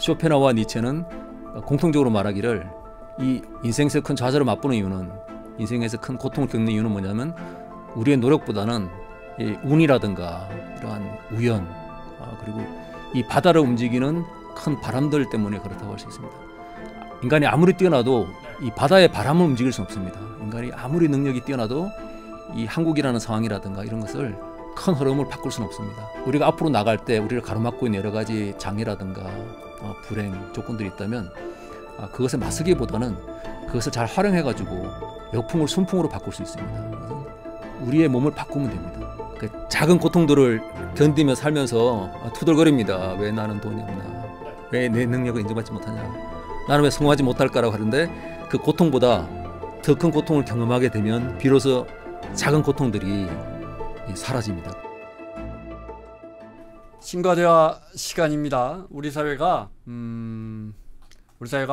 쇼펜하우와 니체는 공통적으로 말하기를 이 인생에서 큰 좌절을 맛보는 이유는, 인생에서 큰 고통을 겪는 이유는 뭐냐면 우리의 노력보다는 이 운이라든가 이러한 우연, 그리고 이 바다를 움직이는 큰 바람들 때문에 그렇다고 할 수 있습니다. 인간이 아무리 뛰어나도 이 바다의 바람을 움직일 수는 없습니다. 인간이 아무리 능력이 뛰어나도 이 한국이라는 상황이라든가 이런 것을 큰 흐름을 바꿀 수는 없습니다. 우리가 앞으로 나갈 때 우리를 가로막고 있는 여러 가지 장애라든가 불행, 조건들이 있다면 그것에 맞서기보다는 그것을 잘 활용해가지고 역풍을 순풍으로 바꿀 수 있습니다. 그래서 우리의 몸을 바꾸면 됩니다. 그 작은 고통들을 견디며 살면서 투덜거립니다. 왜 나는 돈이 없나? 왜 내 능력을 인정받지 못하냐? 나는 왜 성공하지 못할까라고 하는데, 그 고통보다 더 큰 고통을 경험하게 되면 비로소 작은 고통들이 사라집니다. 신과대화 시간입니다. 우리 사회가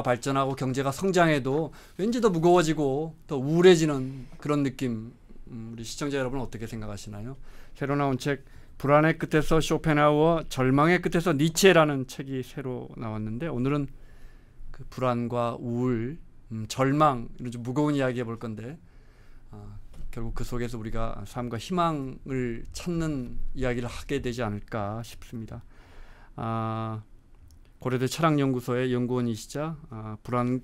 발전하고 경제가 성장해도 왠지 더 무거워지고 더 우울해지는 그런 느낌, 우리 시청자 여러분은 어떻게 생각하시나요? 새로 나온 책 불안의 끝에서 쇼펜하우어, 절망의 끝에서 니체라는 책이 새로 나왔는데, 오늘은 그 불안과 우울, 절망, 이런 좀 무거운 이야기 해볼 건데, 결국 그 속에서 우리가 삶과 희망을 찾는 이야기를 하게 되지 않을까 싶습니다. 고려대 철학연구소의 연구원이시자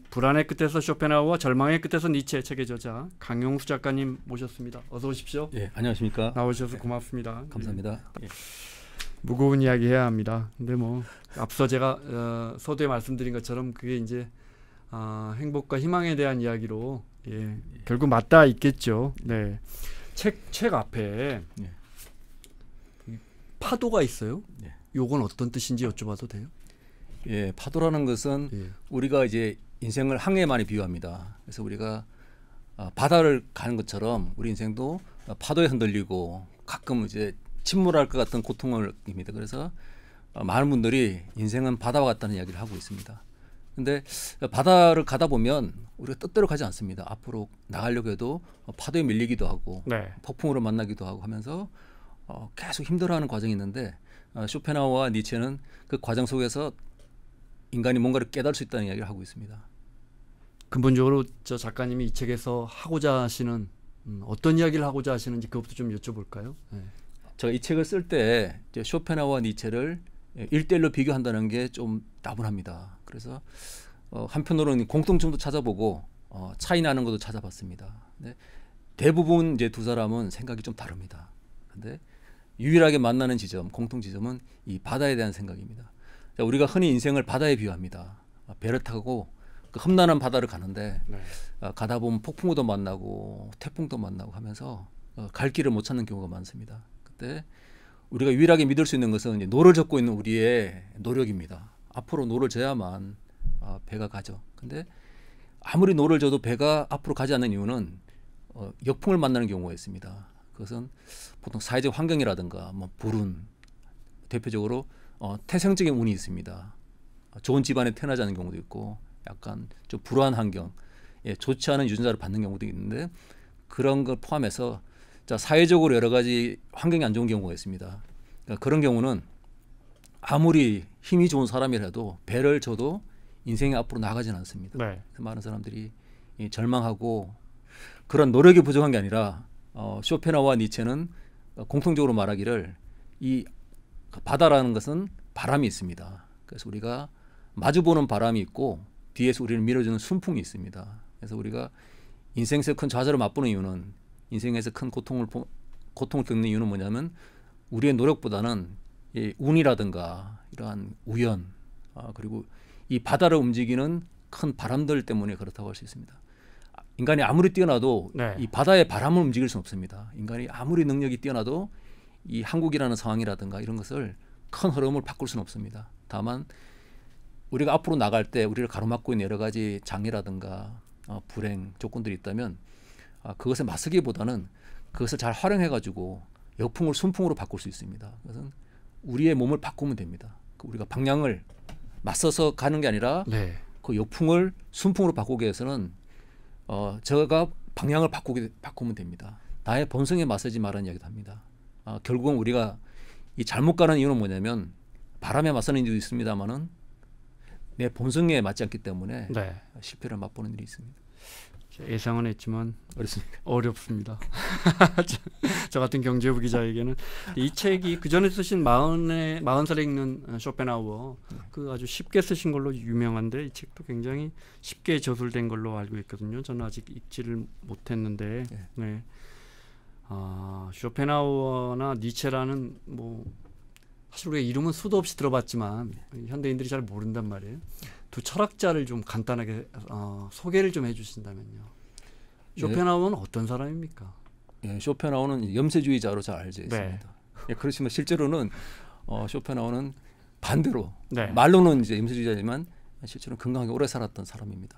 불안의 끝에서 쇼펜하우어, 절망의 끝에서 니체 책의 저자 강용수 작가님 모셨습니다. 어서 오십시오. 예, 안녕하십니까. 나오셔서 고맙습니다. 감사합니다. 예. 무거운 이야기 해야 합니다. 근데 뭐 앞서 제가 서두에 말씀드린 것처럼 그게 이제 행복과 희망에 대한 이야기로 결국 맞닿아 있겠죠. 네. 책 앞에 파도가 있어요. 요건 어떤 뜻인지 여쭤봐도 돼요? 예, 파도라는 것은 우리가 이제 인생을 항해에 많이 비유합니다. 그래서 우리가 바다를 가는 것처럼 우리 인생도 파도에 흔들리고 가끔 이제 침몰할 것 같은 고통을 느낍니다. 그래서 많은 분들이 인생은 바다와 같다는 이야기를 하고 있습니다. 근데 바다를 가다 보면 우리가 뜻대로 가지 않습니다. 앞으로 나가려고 해도 파도에 밀리기도 하고 폭풍으로 만나기도 하고 하면서 계속 힘들어하는 과정이 있는데, 쇼펜하우어와 니체는 그 과정 속에서 인간이 뭔가를 깨달을 수 있다는 이야기를 하고 있습니다. 근본적으로 저 작가님이 이 책에서 하고자 하시는 어떤 이야기를 하고자 하시는지 그것부터 좀 여쭤볼까요? 네. 제가 이 책을 쓸 때 쇼펜하우어와 니체를 1대1로 비교한다는 게 좀 나분합니다. 그래서 한편으로는 공통점도 찾아보고 차이 나는 것도 찾아봤습니다. 근데 대부분 이제 두 사람은 생각이 좀 다릅니다. 근데 유일하게 만나는 지점, 공통 지점은 이 바다에 대한 생각입니다. 우리가 흔히 인생을 바다에 비유합니다. 배를 타고 그 험난한 바다를 가는데 가다 보면 폭풍우도 만나고 태풍도 만나고 하면서 갈 길을 못 찾는 경우가 많습니다. 그때 우리가 유일하게 믿을 수 있는 것은 이제 노를 젓고 있는 우리의 노력입니다. 앞으로 노를 져야만 배가 가죠. 근데 아무리 노를 져도 배가 앞으로 가지 않는 이유는 역풍을 만나는 경우가 있습니다. 그것은 보통 사회적 환경이라든가 불운, 대표적으로 태생적인 운이 있습니다. 좋은 집안에 태어나지 않은 경우도 있고 약간 좀 불우한 환경, 좋지 않은 유전자를 받는 경우도 있는데, 그런 걸 포함해서 사회적으로 여러 가지 환경이 안 좋은 경우가 있습니다. 그러니까 그런 경우는 아무리 힘이 좋은 사람이라도 배를 져도 인생이 앞으로 나가지는 않습니다. 많은 사람들이 절망하고 그런 노력이 부족한 게 아니라 쇼펜하우어와 니체는 공통적으로 말하기를 이 바다라는 것은 바람이 있습니다. 그래서 우리가 마주보는 바람이 있고 뒤에서 우리를 밀어주는 순풍이 있습니다. 그래서 우리가 인생에서 큰 좌절을 맛보는 이유는, 인생에서 큰 고통을 겪는 이유는 뭐냐면 우리의 노력보다는 이 운이라든가 이러한 우연, 그리고 이 바다를 움직이는 큰 바람들 때문에 그렇다고 할 수 있습니다. 인간이 아무리 뛰어나도 이 바다의 바람을 움직일 수는 없습니다. 인간이 아무리 능력이 뛰어나도 이 한국이라는 상황이라든가 이런 것을 큰 흐름을 바꿀 수는 없습니다. 다만 우리가 앞으로 나갈 때 우리를 가로막고 있는 여러 가지 장애라든가 불행, 조건들이 있다면 그것에 맞서기보다는 그것을 잘 활용해가지고 역풍을 순풍으로 바꿀 수 있습니다. 그것은 우리의 몸을 바꾸면 됩니다. 우리가 방향을 맞서서 가는 게 아니라 그 역풍을 순풍으로 바꾸기 위해서는 제가 방향을 바꾸면 됩니다. 나의 본성에 맞서지 말라는 이야기도 합니다. 결국은 우리가 이 잘못 가는 이유는 뭐냐면 바람에 맞서는 이유도 있습니다만은 내 본성에 맞지 않기 때문에 네. 실패를 맛보는 일이 있습니다. 예상은 했지만 어렵습니다. 어렵습니다. 저 같은 경제부 기자에게는 이 책이 그 전에 쓰신 40살에 읽는 쇼펜하우어 그 아주 쉽게 쓰신 걸로 유명한데 이 책도 굉장히 쉽게 저술된 걸로 알고 있거든요. 저는 아직 읽지를 못했는데 네. 쇼펜하우어나 니체라는 뭐 사실 우리가 이름은 수도 없이 들어봤지만 현대인들이 잘 모른단 말이에요. 두 철학자를 좀 간단하게 소개를 좀 해주신다면요. 쇼펜하우어는 어떤 사람입니까? 예, 쇼펜하우어는 염세주의자로 잘 알려져 있습니다. 네. 예, 그렇지만 실제로는 쇼펜하우어는 반대로 네. 말로는 이제 염세주의자지만 실제로 건강하게 오래 살았던 사람입니다.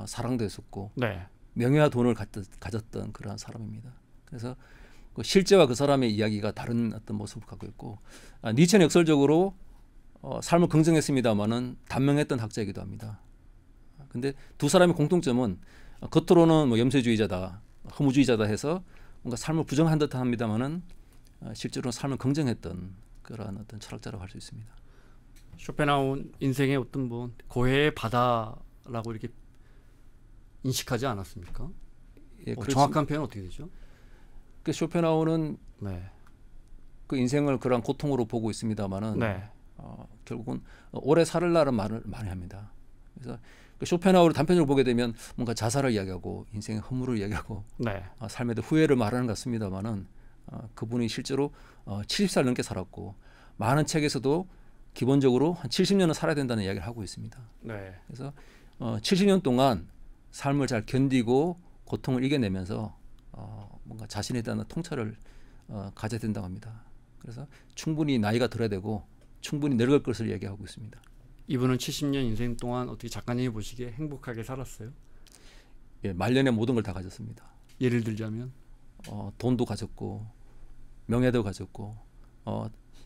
사랑도 했었고 네. 명예와 돈을 가졌던 그러한 사람입니다. 그래서 그 실제와 그 사람의 이야기가 다른 어떤 모습을 갖고 있고 니체는 역설적으로 삶을 긍정했습니다마는 단명했던 학자이기도 합니다. 근데 두 사람의 공통점은 겉으로는 뭐 염세주의자다, 허무주의자다 해서 뭔가 삶을 부정한 듯합니다마는 실제로는 삶을 긍정했던 그러한 어떤 철학자라고 할 수 있습니다. 쇼펜하우어 인생의 어떤 뭐 고해의 바다라고 이렇게 인식하지 않았습니까? 예, 정확한 표현 어떻게 되죠? 그 쇼펜하우어는 네. 그 인생을 그러한 고통으로 보고 있습니다마는 네. 결국은 오래 살으라는 말을 많이 합니다. 그래서 그 쇼펜하우어를 단편적으로 보게 되면 뭔가 자살을 이야기하고 인생의 허물을 이야기하고 네. 삶에 대해 후회를 말하는 것 같습니다만은 그분이 실제로 70살 넘게 살았고 많은 책에서도 기본적으로 한 70년은 살아야 된다는 이야기를 하고 있습니다. 네. 그래서 70년 동안 삶을 잘 견디고 고통을 이겨내면서 뭔가 자신에 대한 통찰을 가져야 된다고 합니다. 그래서 충분히 나이가 들어야 되고 충분히 늙을 것을 얘기하고 있습니다. 이분은 70년 인생 동안 어떻게 작가님이 보시기에 행복하게 살았어요? 예, 말년에 모든 걸 다 가졌습니다. 예를 들자면 돈도 가졌고 명예도 가졌고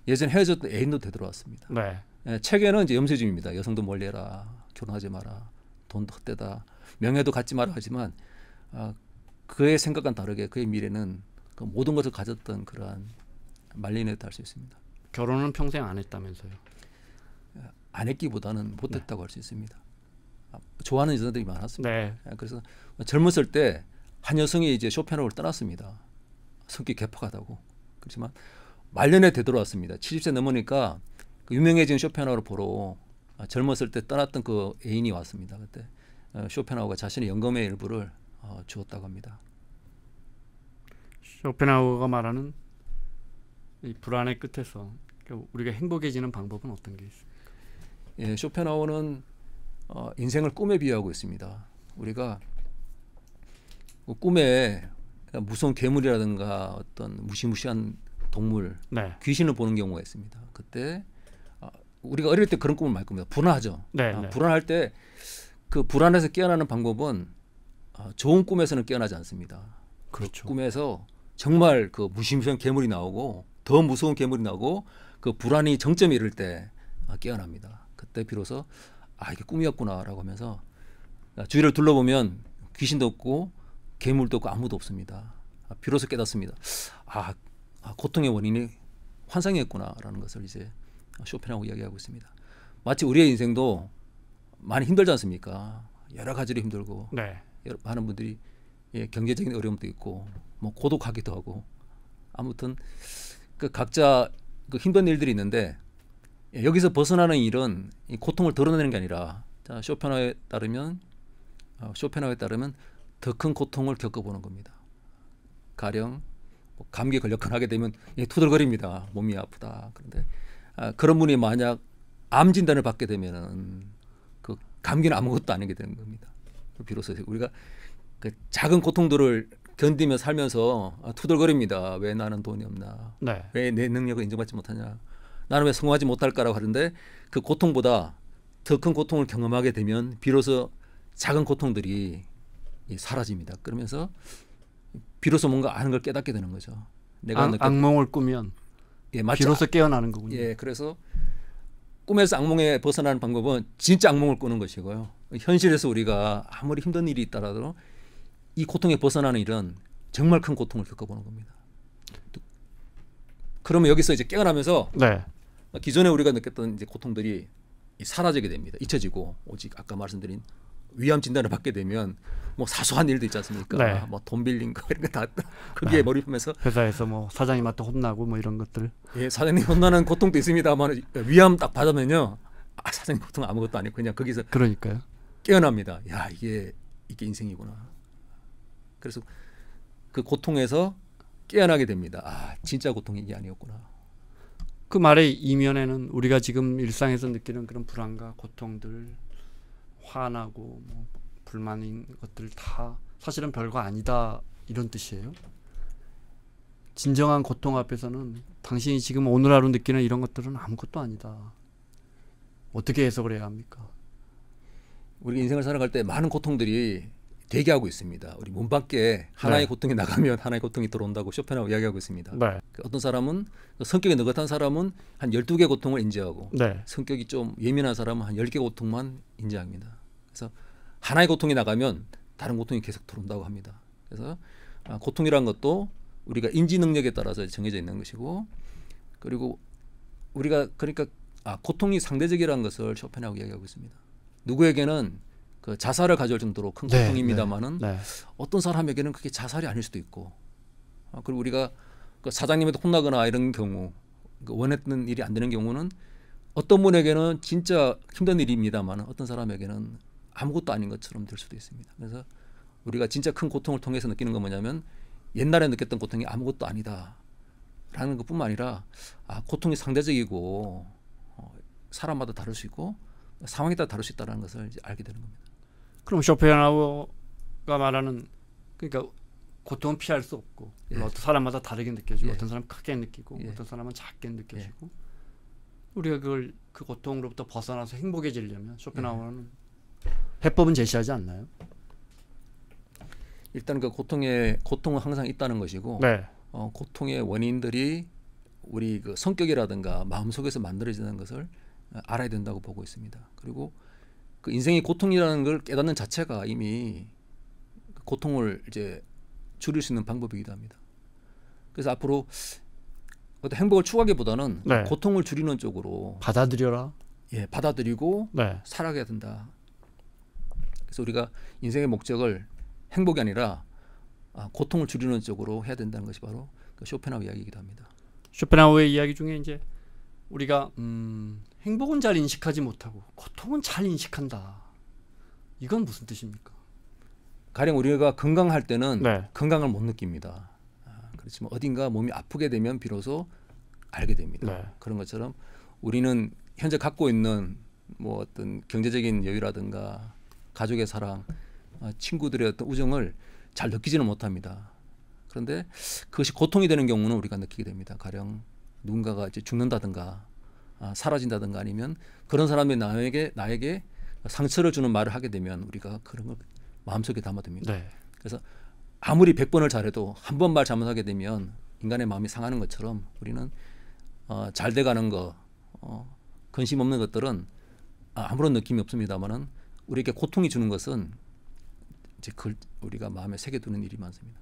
예전에 헤어졌던 애인도 되돌아왔습니다. 네. 예, 책에는 이제 염세주의입니다. 여성도 멀리해라, 결혼하지 마라, 돈도 헛되다, 명예도 갖지 마라 하지만 그의 생각과는 다르게 그의 미래는 그 모든 것을 가졌던 그러한 말년이었다 할 수 있습니다. 결혼은 평생 안 했다면서요? 안 했기보다는 못했다고 할 수 있습니다. 좋아하는 여자들이 많았습니다. 네. 그래서 젊었을 때 한 여성이 이제 쇼펜하우어를 떠났습니다. 성격이 개팍하다고. 그렇지만 말년에 되돌아왔습니다. 70세 넘으니까 그 유명해진 쇼펜하우어를 보러 젊었을 때 떠났던 그 애인이 왔습니다. 그때 쇼펜하우어가 자신의 연금의 일부를 주었다고 합니다. 쇼펜하우어가 말하는 이 불안의 끝에서 우리가 행복해지는 방법은 어떤 게 있습니까? 예, 쇼펜하우어는 인생을 꿈에 비유하고 있습니다. 우리가 그 꿈에 무서운 괴물이라든가 어떤 무시무시한 동물, 네. 귀신을 보는 경우가 있습니다. 그때 우리가 어릴 때 그런 꿈을 많이 꿉니다. 불안하죠. 네, 네. 불안할 때 그 불안에서 깨어나는 방법은 좋은 꿈에서는 깨어나지 않습니다. 그렇죠. 그 꿈에서 정말 그 무시무시한 괴물이 나오고 더 무서운 괴물이 나오고 그 불안이 정점에 이를 때 깨어납니다. 그때 비로소 이게 꿈이었구나라고 하면서 주위를 둘러보면 귀신도 없고 괴물도 없고 아무도 없습니다. 비로소 깨닫습니다. 고통의 원인이 환상이었구나라는 것을 이제 쇼펜하우어가 이야기하고 있습니다. 마치 우리의 인생도 많이 힘들지 않습니까? 여러 가지로 힘들고 네. 많은 분들이 경제적인 어려움도 있고 뭐 고독하기도 하고 아무튼 그 각자 그 힘든 일들이 있는데 여기서 벗어나는 일은 이 고통을 덜어내는 게 아니라 쇼펜하우어에 따르면 더 큰 고통을 겪어보는 겁니다. 가령 뭐 감기에 걸렸거나 하게 되면 투덜거립니다. 몸이 아프다. 그런데 그런 분이 만약 암 진단을 받게 되면은 그 감기는 아무것도 아니게 되는 겁니다. 비로소 우리가 그 작은 고통들을 견디며 살면서 투덜거립니다. 왜 나는 돈이 없나? 네. 왜 내 능력을 인정받지 못하냐? 나는 왜 성공하지 못할까라고 하는데 그 고통보다 더 큰 고통을 경험하게 되면 비로소 작은 고통들이 사라집니다. 그러면서 비로소 뭔가 아는 걸 깨닫게 되는 거죠. 내가 악몽을 꾸면 비로소 깨어나는 거군요. 예, 그래서 꿈에서 악몽에 벗어나는 방법은 진짜 악몽을 꾸는 것이고요. 현실에서 우리가 아무리 힘든 일이 있더라도 이 고통에 벗어나는 일은 정말 큰 고통을 겪어보는 겁니다. 그러면 여기서 이제 깨어나면서 네. 기존에 우리가 느꼈던 이제 고통들이 사라지게 됩니다. 잊혀지고 오직 아까 말씀드린 위암 진단을 받게 되면 뭐 사소한 일도 있지 않습니까? 네. 뭐 돈 빌린 거 이런 거 다 거기에 몰입하면서 회사에서 뭐 사장님한테 혼나고 뭐 이런 것들. 예, 사장님 혼나는 고통도 있습니다만 위암 딱 받으면요, 사장님 고통 아무것도 아니고 그냥 거기서 그러니까요. 깨어납니다. 야, 이게 인생이구나. 그래서 그 고통에서 깨어나게 됩니다. 아, 진짜 고통이 이게 아니었구나. 그 말의 이면에는 우리가 지금 일상에서 느끼는 그런 불안과 고통들, 화나고 뭐 불만인 것들 다 사실은 별거 아니다 이런 뜻이에요. 진정한 고통 앞에서는 당신이 지금 오늘 하루 느끼는 이런 것들은 아무것도 아니다. 어떻게 해석을 해야 합니까? 우리 인생을 살아갈 때 많은 고통들이 대기하고 있습니다. 우리 문 밖에 하나의 네. 고통이 나가면 하나의 고통이 들어온다고 쇼펜하우어 이야기하고 있습니다. 네. 어떤 사람은 성격이 느긋한 사람은 한 12개 고통을 인지하고 네. 성격이 좀 예민한 사람은 한 10개 고통만 인지합니다. 그래서 하나의 고통이 나가면 다른 고통이 계속 들어온다고 합니다. 그래서 고통이란 것도 우리가 인지 능력에 따라서 정해져 있는 것이고, 그리고 우리가 그러니까 고통이 상대적이라는 것을 쇼펜하우어가 이야기하고 있습니다. 누구에게는 그 자살을 가져올 정도로 큰 네, 고통입니다만은 네. 어떤 사람에게는 그게 자살이 아닐 수도 있고, 그리고 우리가 그 사장님한테 혼나거나 이런 경우, 원했던 일이 안 되는 경우는 어떤 분에게는 진짜 힘든 일입니다만 어떤 사람에게는 아무것도 아닌 것처럼 될 수도 있습니다. 그래서 우리가 진짜 큰 고통을 통해서 느끼는 건 뭐냐면 옛날에 느꼈던 고통이 아무것도 아니다라는 것뿐만 아니라 고통이 상대적이고 사람마다 다를 수 있고 상황에 따라 다를 수 있다는 것을 이제 알게 되는 겁니다. 그럼 쇼펜하우어가 말하는, 그러니까 고통은 피할 수 없고, 예. 어떤 사람마다 다르게 느껴지고, 예. 어떤 사람은 크게 느끼고, 예. 어떤 사람은 작게 느껴지고, 우리가 그 고통으로부터 벗어나서 행복해지려면 쇼펜하우어는 해법은 제시하지 않나요? 일단 그 고통은 항상 있다는 것이고, 네. 고통의 원인들이 우리 그 성격이라든가 마음 속에서 만들어지는 것을 알아야 된다고 보고 있습니다. 그리고 그 인생의 고통이라는 걸 깨닫는 자체가 이미 고통을 이제 줄일 수 있는 방법이기도 합니다. 그래서 앞으로 어떤 행복을 추구하기보다는 네. 고통을 줄이는 쪽으로 받아들여라. 받아들이고 네. 살아가야 된다. 그래서 우리가 인생의 목적을 행복이 아니라 고통을 줄이는 쪽으로 해야 된다는 것이 바로 그 쇼펜하우어 이야기이기도 합니다. 쇼펜하우어의 이야기 중에 이제 우리가 행복은 잘 인식하지 못하고 고통은 잘 인식한다. 이건 무슨 뜻입니까? 가령 우리가 건강할 때는 네. 건강을 못 느낍니다. 그렇지만 어딘가 몸이 아프게 되면 비로소 알게 됩니다. 네. 그런 것처럼 우리는 현재 갖고 있는 뭐 어떤 경제적인 여유라든가 가족의 사랑, 친구들의 어떤 우정을 잘 느끼지는 못합니다. 그런데 그것이 고통이 되는 경우는 우리가 느끼게 됩니다. 가령 누군가가 이제 죽는다든가 사라진다든가 아니면 그런 사람이 나에게 상처를 주는 말을 하게 되면 우리가 그런 걸 마음속에 담아둡니다. 네. 그래서 아무리 100번을 잘해도 한 번 말 잘못하게 되면 인간의 마음이 상하는 것처럼 우리는 잘 돼가는 거, 근심 없는 것들은 아무런 느낌이 없습니다만은 우리에게 고통이 주는 것은 이제 우리가 마음에 새겨두는 일이 많습니다.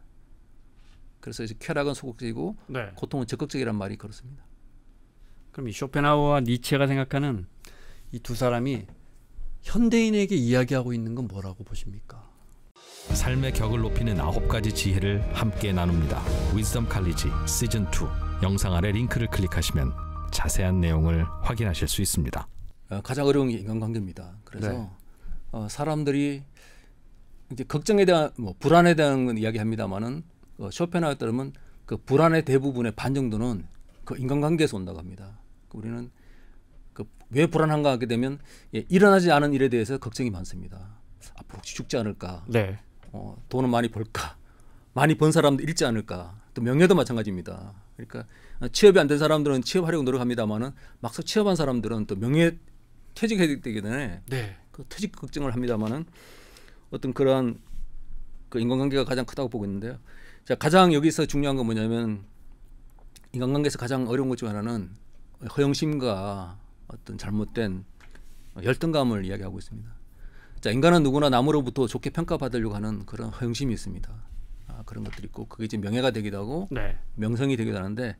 그래서 이제 쾌락은 소극적이고 네. 고통은 적극적이란 말이 그렇습니다. 그럼 이 쇼펜하우어와 니체가 생각하는 이 두 사람이 현대인에게 이야기하고 있는 건 뭐라고 보십니까? 삶의 격을 높이는 9가지 지혜를 함께 나눕니다. 위즈덤 칼리지 시즌 2 영상 아래 링크를 클릭하시면 자세한 내용을 확인하실 수 있습니다. 가장 어려운 게 인간관계입니다. 그래서 네. 사람들이 이제 걱정에 대한 불안에 대한 건 이야기합니다만은 쇼펜하우어에 따르면 그 불안의 대부분의 반 정도는 그 인간관계에서 온다고 합니다. 우리는 왜 불안한가 하게 되면 일어나지 않은 일에 대해서 걱정이 많습니다. 앞으로 혹시 죽지 않을까? 네. 돈은 많이 벌까? 많이 번 사람도 잃지 않을까? 또 명예도 마찬가지입니다. 그러니까 취업이 안 된 사람들은 취업하려고 노력합니다만은 막상 취업한 사람들은 또 명예 퇴직해야 되기 때문에 네. 그 퇴직 걱정을 합니다만은 어떤 그러한 그 인간관계가 가장 크다고 보고 있는데요. 자, 가장 여기서 중요한 건 뭐냐면 인간관계에서 가장 어려운 것 중 하나는 허영심과 어떤 잘못된 열등감을 이야기하고 있습니다. 자, 인간은 누구나 남으로부터 좋게 평가받으려고 하는 그런 허영심이 있습니다. 그런 것들이 있고 그게 이제 명예가 되기도 하고 네. 명성이 되기도 하는데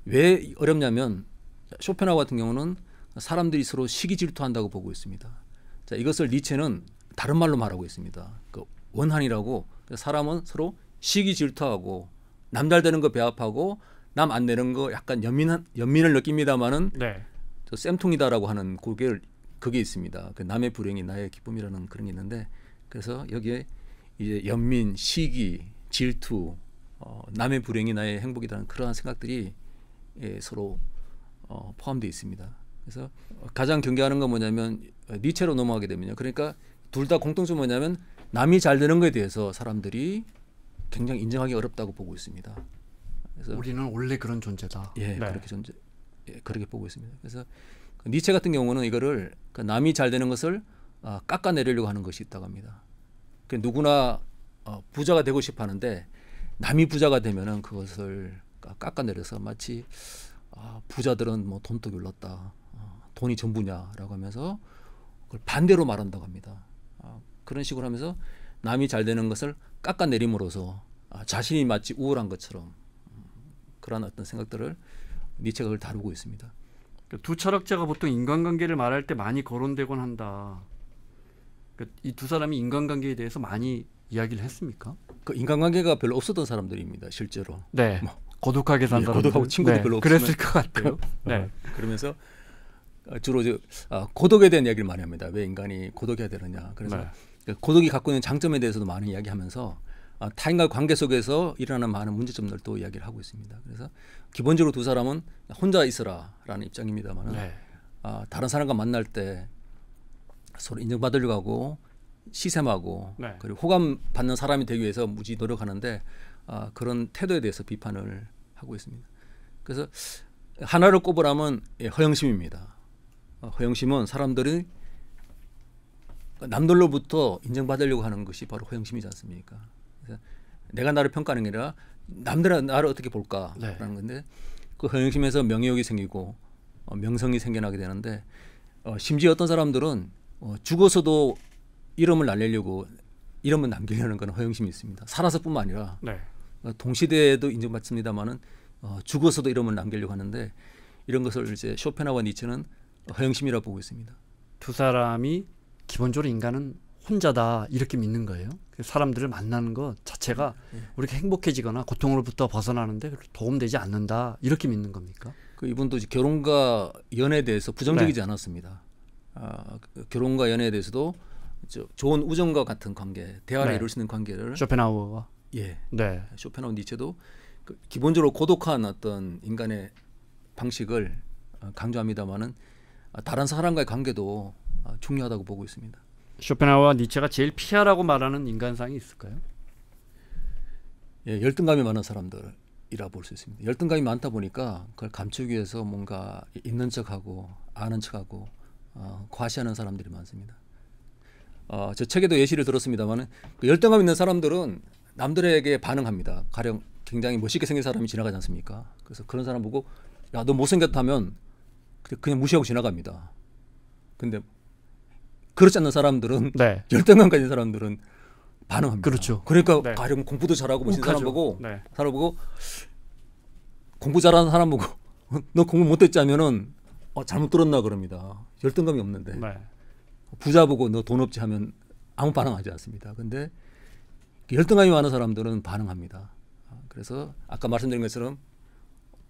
왜 어렵냐면 쇼펜하우어 같은 경우는 사람들이 서로 시기 질투한다고 보고 있습니다. 자, 이것을 니체는 다른 말로 말하고 있습니다. 그 원한이라고. 사람은 서로 시기 질투하고 남 잘 되는 거 배합하고 남 안 되는 거 약간 연민을 느낍니다만은 네. 저 쌤통이다라고 하는 그게 있습니다. 그 남의 불행이 나의 기쁨이라는 그런 게 있는데 그래서 여기에 이제 연민, 시기, 질투, 남의 불행이 나의 행복이라는 그러한 생각들이 서로 포함되어 있습니다. 그래서 가장 경계하는 건 뭐냐면 니체로 넘어가게 되면요. 그러니까 둘 다 공통점이 뭐냐면 남이 잘 되는 것에 대해서 사람들이 굉장히 인정하기 어렵다고 보고 있습니다. 그래서 우리는 원래 그런 존재다. 예, 네. 그렇게 보고 있습니다. 그래서 니체 같은 경우는 이거를 남이 잘 되는 것을 깎아내리려고 하는 것이 있다고 합니다. 누구나 부자가 되고 싶어하는데 남이 부자가 되면은 그것을 깎아내려서 마치 부자들은 뭐 돈독이 올랐다, 돈이 전부냐라고 하면서 그걸 반대로 말한다고 합니다. 그런 식으로 하면서 남이 잘 되는 것을 깎아내림으로써 자신이 마치 우월한 것처럼 그런 어떤 생각들을 니체가 그걸 다루고 있습니다. 두 철학자가 보통 인간관계를 말할 때 많이 거론되곤 한다. 이 두 사람이 인간관계에 대해서 많이 이야기를 했습니까? 그 인간관계가 별로 없었던 사람들입니다, 실제로. 네. 뭐, 고독하게 산 사람들. 고독하고 친구도 별로 없으면 그랬을 것 같아요. 네. 그러면서 주로 고독에 대한 이야기를 많이 합니다. 왜 인간이 고독해야 되느냐. 그래서 네. 고독이 갖고 있는 장점에 대해서도 많은 이야기하면서 타인과 관계 속에서 일어나는 많은 문제점들도 이야기를 하고 있습니다. 그래서 기본적으로 두 사람은 혼자 있어라라는 입장입니다만 네. 다른 사람과 만날 때 서로 인정받으려고 하고 시샘하고 네. 그리고 호감 받는 사람이 되기 위해서 무지 노력하는데 그런 태도에 대해서 비판을 하고 있습니다. 그래서 하나를 꼽으라면 허영심입니다. 허영심은 사람들이 남들로부터 인정받으려고 하는 것이 바로 허영심이지 않습니까? 그래서 내가 나를 평가하는 게 아니라 남들은 나를 어떻게 볼까라는 네. 건데 그 허영심에서 명예욕이 생기고 명성이 생겨나게 되는데 심지어 어떤 사람들은 죽어서도 이름을 날리려고 이름을 남기려는 건 허영심이 있습니다. 살아서뿐만 아니라 네. 동시대에도 인정받습니다만은 죽어서도 이름을 남기려고 하는데 이런 것을 이제 쇼펜하우와 니체는 허영심이라고 보고 있습니다. 두 사람이 기본적으로 인간은 혼자다 이렇게 믿는 거예요. 사람들을 만나는 것 자체가 우리가 행복해지거나 고통으로부터 벗어나는데 도움되지 않는다 이렇게 믿는 겁니까? 그 이분도 이제 결혼과 연애에 대해서 부정적이지 네. 않았습니다. 결혼과 연애에 대해서도 좋은 우정과 같은 관계, 대화를 네. 이룰 수 있는 관계를 쇼펜하우어가. 예, 네. 쇼펜하우 니체도 기본적으로 고독한 어떤 인간의 방식을 강조합니다만은 다른 사람과의 관계도 중요하다고 보고 있습니다. 쇼펜하우어와 니체가 제일 피하라고 말하는 인간상이 있을까요? 예, 열등감이 많은 사람들이라 볼 수 있습니다. 열등감이 많다 보니까 그걸 감추기 위해서 뭔가 있는 척하고 아는 척하고 과시하는 사람들이 많습니다. 저 책에도 예시를 들었습니다만 그 열등감 있는 사람들은 남들에게 반응합니다. 가령 굉장히 멋있게 생긴 사람이 지나가지 않습니까? 그래서 그런 사람 보고 야, 너 못생겼다면 그냥 무시하고 지나갑니다. 근데 그렇지 않는 사람들은 네. 열등감 가진 사람들은 반응합니다. 그렇죠. 그러니까 네. 가령 공부도 잘하고 멋있는 사람 보고 네. 공부 잘하는 사람 보고 너 공부 못했지 하면은 잘못 들었나 그럽니다. 열등감이 없는데 네. 부자 보고 너 돈 없지 하면 아무 반응하지 않습니다. 근데 열등감이 많은 사람들은 반응합니다. 그래서 아까 말씀드린 것처럼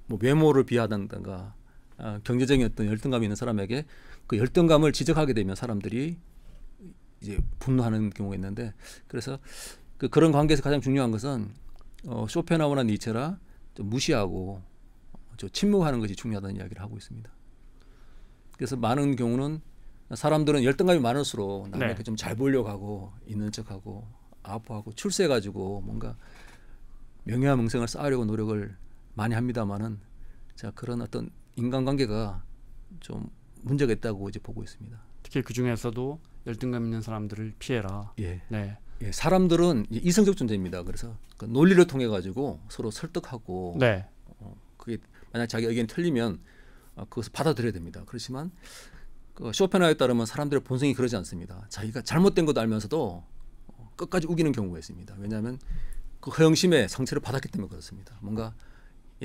뭐 외모를 비하한다든가 경제적인 어떤 열등감이 있는 사람에게 그 열등감을 지적하게 되면 사람들이 이제 분노하는 경우가 있는데 그래서 그런 관계에서 가장 중요한 것은 쇼펜하우어나 니체라 좀 무시하고 침묵하는 것이 중요하다는 이야기를 하고 있습니다. 그래서 많은 경우는 사람들은 열등감이 많을수록 남에게 네. 좀 잘 보이려고 하고 있는 척하고 아파하고 출세해가지고 뭔가 명예와 명성을 쌓으려고 노력을 많이 합니다만은 자 그런 어떤 인간관계가 좀 문제가 있다고 이제 보고 있습니다. 특히 그 중에서도 열등감 있는 사람들을 피해라. 예. 네. 예, 사람들은 이성적 존재입니다. 그래서 그 논리를 통해 가지고 서로 설득하고 네. 그게 만약 자기 의견이 틀리면 그것을 받아들여야 됩니다. 그렇지만 그 쇼펜하우어에 따르면 사람들의 본성이 그러지 않습니다. 자기가 잘못된 것도 알면서도 끝까지 우기는 경우가 있습니다. 왜냐하면 그 허영심의 상처를 받았기 때문에 그렇습니다. 뭔가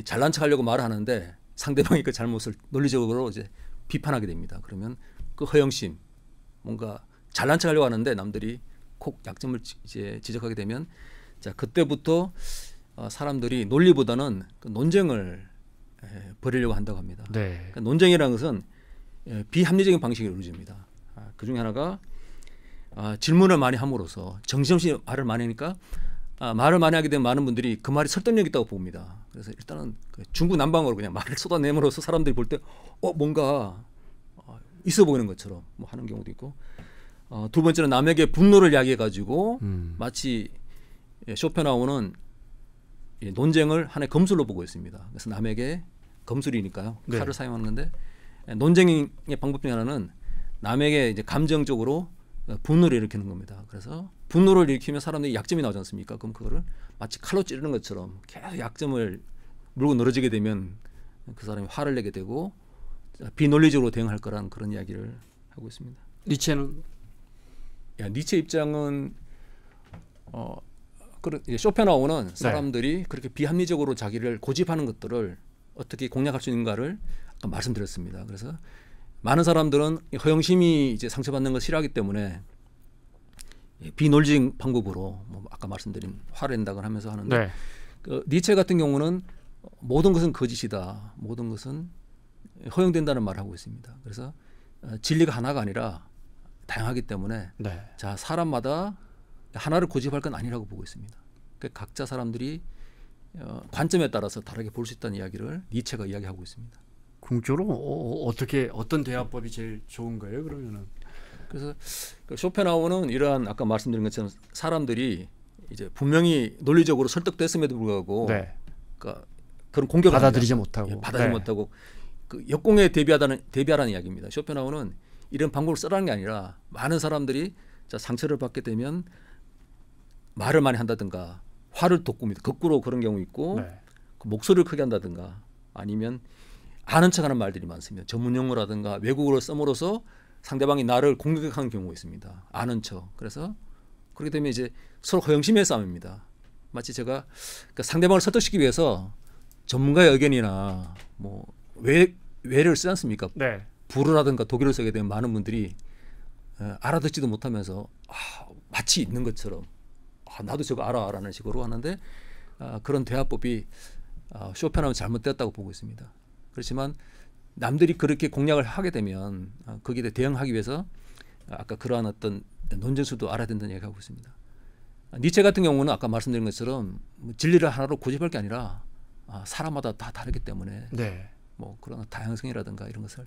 잘난 척하려고 말을 하는데 상대방이 그 잘못을 논리적으로 이제 비판하게 됩니다. 그러면 그 허영심, 뭔가 잘난 척하려고 하는데 남들이 콕 약점을 이제 지적하게 되면 자 그때부터 사람들이 논리보다는 그 논쟁을 벌이려고 한다고 합니다. 네. 그러니까 논쟁이라는 것은 비합리적인 방식을 이루어집니다. 그 중에 하나가 질문을 많이 함으로써 정신없이 말을 많이 하니까 말을 많이 하게 되면 많은 분들이 그 말이 설득력 있다고 봅니다. 그래서 일단은 그 중구난방으로 그냥 말을 쏟아내므로써 사람들이 볼 때 뭔가 있어 보이는 것처럼 뭐 하는 경우도 있고 두 번째는 남에게 분노를 야기해 가지고 마치 쇼펜하우어는 논쟁을 하나의 검술로 보고 있습니다. 그래서 남에게 검술이니까요. 네. 칼을 사용하는 건데 논쟁의 방법 중에 하나는 남에게 이제 감정적으로 분노를 일으키는 겁니다. 그래서 분노를 일으키면 사람들이 약점이 나오지 않습니까? 그럼 그거를 마치 칼로 찌르는 것처럼 계속 약점을 물고 늘어지게 되면 그 사람이 화를 내게 되고 비논리적으로 대응할 거라는 그런 이야기를 하고 있습니다. 니체는 니체 입장은 쇼펜하우어는 사람들이 그렇게 비합리적으로 자기를 고집하는 것들을 어떻게 공략할 수 있는가를 아까 말씀드렸습니다. 그래서 많은 사람들은 허영심이 이제 상처받는 걸 싫어하기 때문에 비논리적 방법으로 뭐 아까 말씀드린 화를 낸다고 하면서 하는데 네. 그 니체 같은 경우는 모든 것은 거짓이다. 모든 것은 허용된다는 말을 하고 있습니다. 그래서 진리가 하나가 아니라 다양하기 때문에 네. 자 사람마다 하나를 고집할 건 아니라고 보고 있습니다. 그러니까 각자 사람들이 관점에 따라서 다르게 볼 수 있다는 이야기를 니체가 이야기하고 있습니다. 궁극적으로 어떤 대화법이 제일 좋은 거예요? 그러면은 그래서 쇼펜하우어는 이러한 아까 말씀드린 것처럼 사람들이 이제 분명히 논리적으로 설득됐음에도 불구하고 네. 그러니까 그런 공격을 받아들이지 합니다. 못하고 받아들이지 못하고 그 역공에 대비하라는 이야기입니다. 쇼펜하우어는 이런 방법을 쓰라는 게 아니라 많은 사람들이 자 상처를 받게 되면 말을 많이 한다든가 화를 돋굽니다. 거꾸로 그런 경우 있고 네. 그 목소리를 크게 한다든가 아니면 아는 척하는 말들이 많습니다. 전문 용어라든가 외국어를 써므로써 상대방이 나를 공격하는 경우가 있습니다. 아는 척. 그래서 그렇게 되면 이제 서로 허영심의 싸움입니다. 마치 제가 그러니까 상대방을 설득시키기 위해서 전문가의 의견이나 뭐 외래를 쓰지 않습니까? 네. 불어라든가 독일어를 쓰게 되면 많은 분들이 알아듣지도 못하면서 마치 있는 것처럼 나도 저거 알아라는 식으로 하는데 그런 대화법이 쇼펜하우어는 잘못되었다고 보고 있습니다. 그렇지만 남들이 그렇게 공략을 하게 되면 거기에 대응하기 위해서 아까 그러한 어떤 논쟁수도 알아야 된다는 얘기하고 있습니다. 니체 같은 경우는 아까 말씀드린 것처럼 진리를 하나로 고집할 게 아니라 사람마다 다 다르기 때문에 네. 뭐 그런 다양성이라든가 이런 것을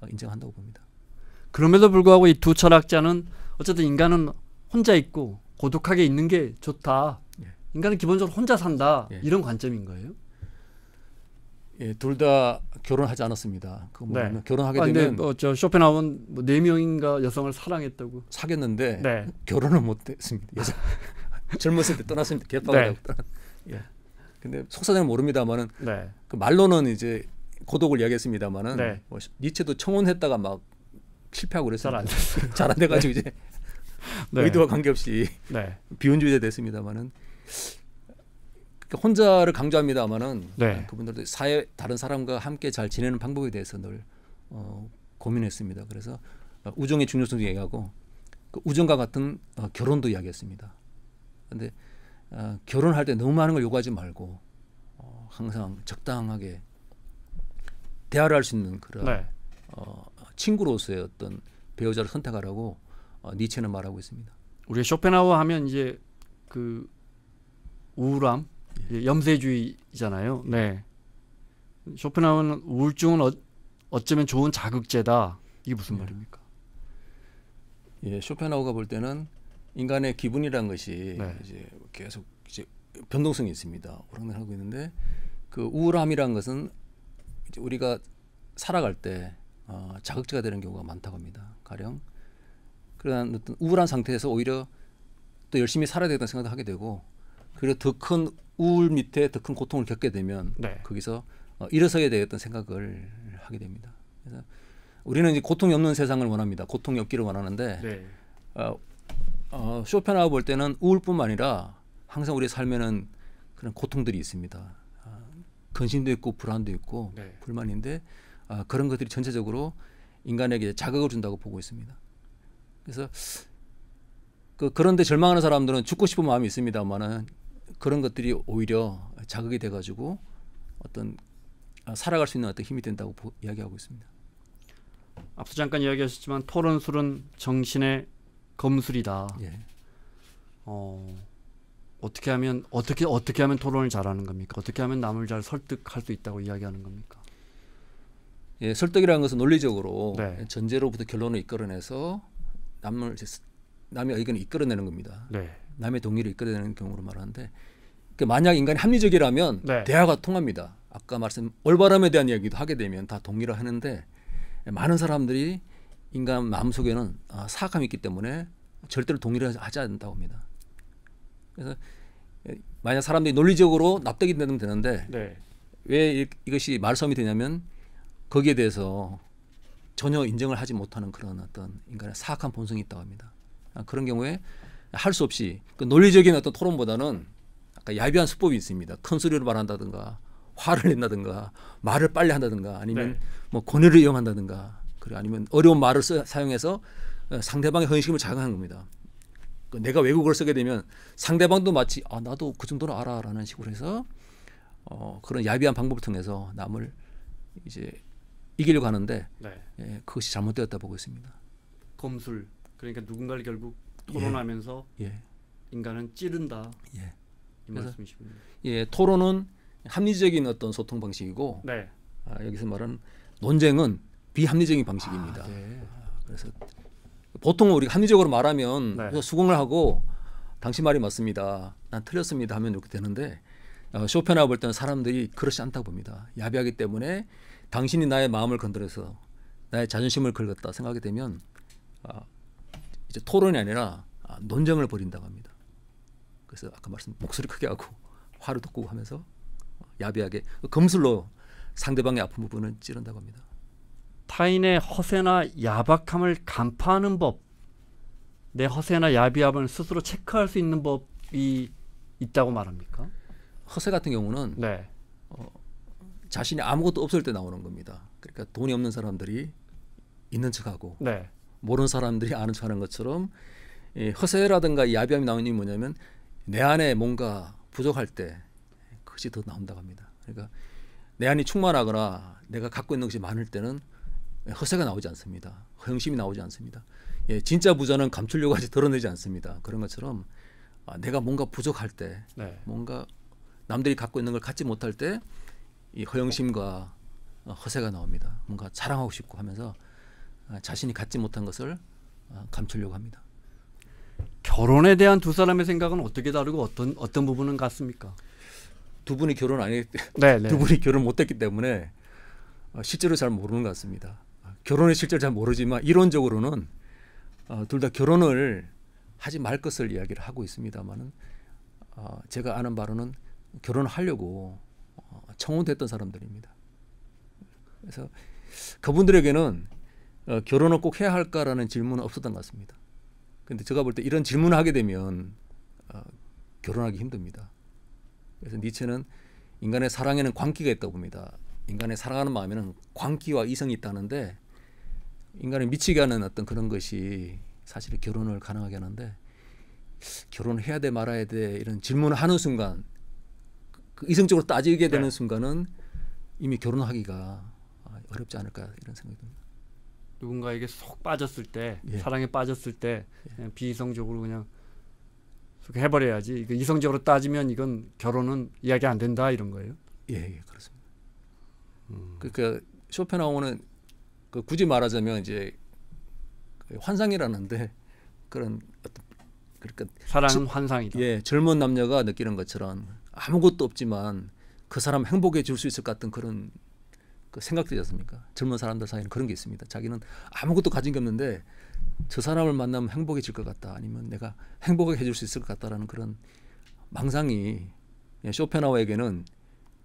인정한다고 봅니다. 그럼에도 불구하고 이 두 철학자는 어쨌든 인간은 혼자 있고 고독하게 있는 게 좋다. 예. 인간은 기본적으로 혼자 산다. 예. 이런 관점인 거예요? 예, 둘 다 결혼하지 않았습니다. 그 뭐 네. 결혼하게 근데 되면 뭐 저 쇼펜하우어는 뭐 4명인가 여성을 사랑했다고. 사귀었는데 네. 결혼을 못했습니다. 젊었을 때 떠났습니다. 개파가 되고. 예. 근데 속사정은 모릅니다만은 네. 그 말로는 이제 고독을 이야기했습니다만은 네. 뭐 니체도 청혼했다가 막 실패하고 그랬습니다. 잘 안 됐어요. 잘 안 돼가지고 이제 네. 의도와 관계없이 네. 비혼주의자 됐습니다만은 그러니까 혼자를 강조합니다만은 네. 그분들도 사회 다른 사람과 함께 잘 지내는 방법에 대해서 늘 고민했습니다. 그래서 우정의 중요성도 얘기하고 그 우정과 같은 결혼도 이야기했습니다. 그런데 결혼할 때 너무 많은 걸 요구하지 말고 항상 적당하게 대화를 할 수 있는 그런 네. 친구로서의 어떤 배우자를 선택하라고 니체는 말하고 있습니다. 우리 쇼펜하우어 하면 이제 그 우울함, 염세주의잖아요. 네. 쇼펜하우어는 우울증은 어쩌면 좋은 자극제다. 이게 무슨 말입니까? 예, 쇼펜하우어가 볼 때는 인간의 기분이라는 것이 네. 이제 계속 이제 변동성이 있습니다. 오락내락하고 있는데 그 우울함이라는 것은 이제 우리가 살아갈 때 자극제가 되는 경우가 많다고 합니다. 가령 그런 어떤 우울한 상태에서 오히려 또 열심히 살아야 되겠다는 생각을 하게 되고 그리고 더 큰 우울 밑에 더 큰 고통을 겪게 되면 네. 거기서 일어서야 되겠다는 생각을 하게 됩니다. 그래서 우리는 이제 고통이 없는 세상을 원합니다. 고통이 없기를 원하는데 네. 쇼펜하우어 볼 때는 우울뿐만 아니라 항상 우리 삶에는 그런 고통들이 있습니다. 근심도 있고 불안도 있고 네. 불만인데 그런 것들이 전체적으로 인간에게 자극을 준다고 보고 있습니다. 그래서 그런데 절망하는 사람들은 죽고 싶은 마음이 있습니다만은 그런 것들이 오히려 자극이 돼가지고 어떤 살아갈 수 있는 어떤 힘이 된다고 이야기하고 있습니다. 앞서 잠깐 이야기하셨지만 토론술은 정신의 검술이다. 예. 어떻게 하면 토론을 잘하는 겁니까? 어떻게 하면 남을 잘 설득할 수 있다고 이야기하는 겁니까? 예, 설득이라는 것은 논리적으로 네. 전제로부터 결론을 이끌어내서 남의 의견을 이끌어내는 겁니다. 네. 남의 동의를 이끌어내는 경우로 말하는데 만약 인간이 합리적이라면 네. 대화가 통합니다. 아까 말씀 올바름에 대한 이야기도 하게 되면 다 동의를 하는데 많은 사람들이 인간 마음속에는 사악함이 있기 때문에 절대로 동의를 하지 않는다고 합니다. 그래서 만약 사람들이 논리적으로 납득이 되면 되는데 네. 왜 이것이 말싸움이 되냐면 거기에 대해서 전혀 인정을 하지 못하는 그런 어떤 인간의 사악한 본성이 있다고 합니다. 그런 경우에 할 수 없이 그 논리적인 어떤 토론보다는 아까 야비한 수법이 있습니다. 큰 소리로 말한다든가 화를 낸다든가 말을 빨리 한다든가 아니면 네. 뭐 권위를 이용한다든가 그리고 아니면 어려운 말을 사용해서 상대방의 헌신을 자극하는 겁니다. 내가 외국어를 쓰게 되면 상대방도 마치 나도 그 정도는 알아라는 식으로 해서 그런 야비한 방법을 통해서 남을 이제 이기려고 하는데 네. 예, 그것이 잘못되었다 보고 있습니다. 검술. 그러니까 누군가를 결국 토론하면서 예. 인간은 찌른다. 예. 이 그래서- 말씀이시군요. 예, 토론은 합리적인 어떤 소통 방식이고 네. 여기서 말하는 논쟁은 비합리적인 방식입니다. 네. 그래서 보통 우리가 합리적으로 말하면 네. 그래서 수긍을 하고 당신 말이 맞습니다. 난 틀렸습니다 하면 이렇게 되는데 쇼펜하우어 볼 때는 사람들이 그렇지 않다고 봅니다. 야비하기 때문에 당신이 나의 마음을 건드려서 나의 자존심을 긁었다 생각하게 되면 이제 토론이 아니라 논쟁을 벌인다고 합니다. 그래서 아까 말씀 목소리 크게 하고 화를 돋구고 하면서 야비하게 검술로 상대방의 아픈 부분을 찌른다고 합니다. 타인의 허세나 야박함을 간파하는 법, 내 허세나 야비함을 스스로 체크할 수 있는 법이 있다고 말합니까? 허세 같은 경우는 네. 자신이 아무것도 없을 때 나오는 겁니다. 그러니까 돈이 없는 사람들이 있는 척하고 네. 모르는 사람들이 아는 척하는 것처럼 이 허세라든가 야비함이 나오는 이유는 뭐냐면 내 안에 뭔가 부족할 때 그것이 더 나온다고 합니다. 그러니까 내 안이 충만하거나 내가 갖고 있는 것이 많을 때는 허세가 나오지 않습니다. 허영심이 나오지 않습니다. 예, 진짜 부자는 감추려고 하지 드러내지 않습니다. 그런 것처럼 내가 뭔가 부족할 때 네. 뭔가 남들이 갖고 있는 걸 갖지 못할 때 이 허영심과 허세가 나옵니다. 뭔가 자랑하고 싶고 하면서 자신이 갖지 못한 것을 감추려고 합니다. 결혼에 대한 두 사람의 생각은 어떻게 다르고 어떤 부분은 같습니까? 두 분이 결혼 안 했, 네, 네. 두 분이 결혼 못했기 때문에 실제로 잘 모르는 것 같습니다. 결혼의 실제를 잘 모르지만 이론적으로는 둘 다 결혼을 하지 말 것을 이야기를 하고 있습니다만은 제가 아는 바로는 결혼을 하려고 청혼됐던 사람들입니다. 그래서 그분들에게는 결혼을 꼭 해야 할까라는 질문은 없었던 것 같습니다. 그런데 제가 볼 때 이런 질문을 하게 되면 결혼하기 힘듭니다. 그래서 니체는 인간의 사랑에는 광기가 있다고 봅니다. 인간의 사랑하는 마음에는 광기와 이성이 있다는데 인간을 미치게 하는 어떤 그런 것이 사실 결혼을 가능하게 하는데 결혼을 해야 돼 말아야 돼 이런 질문을 하는 순간 그 이성적으로 따지게 되는 순간은 이미 결혼하기가 어렵지 않을까 이런 생각이 듭니다. 누군가에게 속 빠졌을 때, 예. 사랑에 빠졌을 때 그냥 비이성적으로 그냥 해버려야지. 이거 이성적으로 따지면 이건 결혼은 이야기 안 된다 이런 거예요. 예, 그렇습니다. 그러니까 쇼펜하우어는 굳이 말하자면 이제 환상이라는데 그런 어떤 그러니까 사랑은 환상이다. 예, 젊은 남녀가 느끼는 것처럼 아무것도 없지만 그 사람 행복해 줄 수 있을 것 같은 그런 그 생각들이지 않습니까? 젊은 사람들 사이에는 그런 게 있습니다. 자기는 아무것도 가진 게 없는데 저 사람을 만나면 행복해질 것 같다. 아니면 내가 행복하게 해줄 수 있을 것 같다라는 그런 망상이 쇼펜하우어에게는